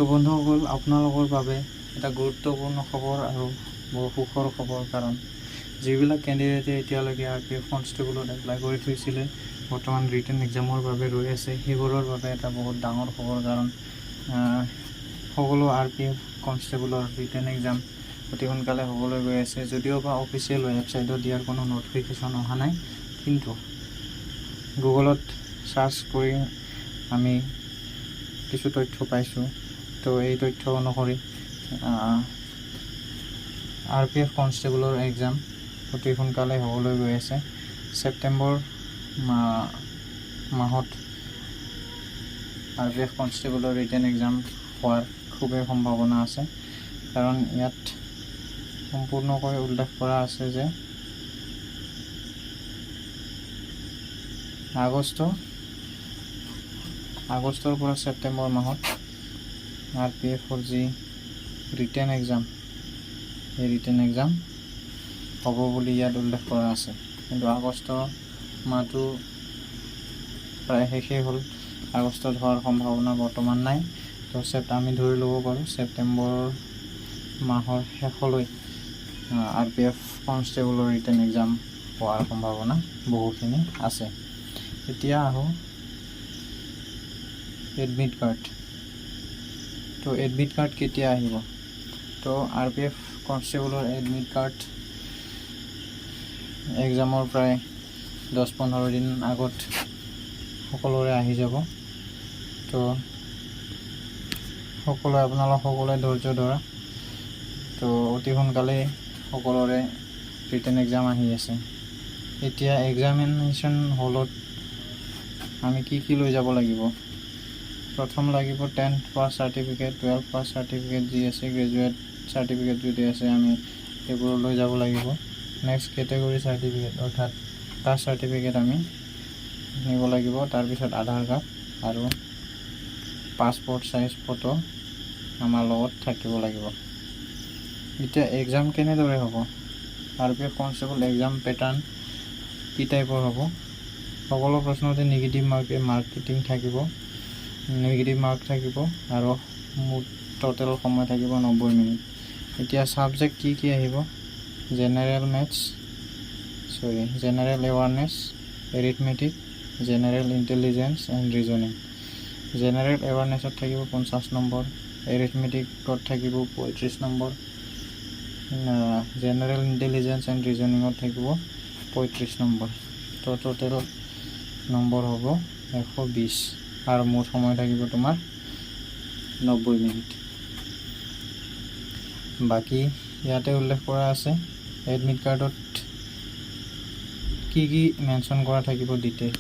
তো বন্ধুসকল, আপোনালোকৰ বাবে এটা গুৰুত্বপূৰ্ণ খবৰ আৰু বৰ সুখৰ খবৰ, কাৰণ যিবিলাক কেণ্ডিডেটে এতিয়ালৈকে RPF কনষ্টেবলত এপ্লাই কৰি থৈছিলে, বৰ্তমান ৰিটেন এক্সামৰ বাবে ৰৈ আছে, সেইবোৰৰ বাবে এটা বহুত ডাঙৰ খবৰ। কাৰণ সকলো RPF কনষ্টেবলৰ ৰিটেন এক্সাম অতি সোনকালে হ'বলৈ গৈ আছে। যদিও বা অফিচিয়েল ৱেবছাইটত দিয়াৰ কোনো ন'টিফিকেশ্যন অহা নাই, কিন্তু গুগলত চাৰ্চ কৰি আমি কিছু তথ্য পাইছোঁ। তো এই তথ্য অনুসৰি RPF কনষ্টেবলৰ এক্সাম অতি সোনকালে হ'বলৈ গৈ আছে। ছেপ্টেম্বৰ মাহত RPF কনষ্টেবলৰ ৰিটেন এক্সাম হোৱাৰ খুবেই সম্ভাৱনা আছে, কাৰণ ইয়াত সম্পূৰ্ণকৈ উল্লেখ কৰা আছে যে আগষ্টৰ পৰা ছেপ্টেম্বৰ মাহত RPFৰ যি ৰিটেন এক্সাম, এই ৰিটেন এক্সাম হ'ব বুলি ইয়াত উল্লেখ কৰা আছে। কিন্তু আগষ্ট মাহটো প্ৰায় শেষেই হ'ল, আগষ্টত হোৱাৰ সম্ভাৱনা বৰ্তমান নাই। তো আমি ধৰি ল'ব পাৰোঁ ছেপ্টেম্বৰ মাহৰ শেষলৈ RPF কনষ্টেবলৰ ৰিটেন এক্সাম হোৱাৰ সম্ভাৱনা বহুখিনি আছে। এতিয়া আহোঁ এডমিট কাৰ্ড। তো এডমিট কাৰ্ড কেতিয়া আহিব? তো RPF কনষ্টেবলৰ এডমিট কাৰ্ড এক্সামৰ প্ৰায় 10-15 দিন আগত সকলোৰে আহি যাব। তো সকলোৱে ধৈৰ্য ধৰা। তো অতি সোনকালেই সকলোৰে ৰিটেন এক্সাম আহি আছে। এতিয়া এক্সামিনেশ্যন হলত আমি কি লৈ যাব লাগিব? প্ৰথম লাগিব 10th pass certificate, 12th pass certificate যি আছে, গ্ৰেজুৱেট চাৰ্টিফিকেট যদি আছে, আমি সেইবোৰ লৈ যাব লাগিব। নেক্সট কেটেগৰী চাৰ্টিফিকেট অৰ্থাৎ কাষ্ট চাৰ্টিফিকেট আমি নিব লাগিব। তাৰপিছত আধাৰ কাৰ্ড আৰু পাছপৰ্ট চাইজ ফটো আমাৰ লগত থাকিব লাগিব। এতিয়া এক্সাম কেনেদৰে হ'ব? RPF কনষ্টেবল এক্সাম পেটাৰ্ণ কি টাইপৰ হ'ব? সকলো প্ৰশ্নতে নিগেটিভ মাৰ্ক থাকিব আৰু মুঠ টোটেল সময় থাকিব 90 মিনিট। এতিয়া ছাবজেক্ট কি আহিব? General awareness, arithmetic, general intelligence and reasoning. General এৱাৰনেছত থাকিব 50 নম্বৰ, এৰিথমেটিকত থাকিব 35 নম্বৰ, জেনেৰেল ইণ্টেলিজেঞ্চ এণ্ড ৰিজনিঙত থাকিব 35 নম্বৰ। তো টোটেল নম্বৰ হ'ব 120 আৰু মুঠ সময় থাকিব তোমাৰ 90 মিনিট। বাকী ইয়াতে উল্লেখ কৰা আছে এডমিট কাৰ্ডত কি মেনশ্যন কৰা থাকিব ডিটেইল।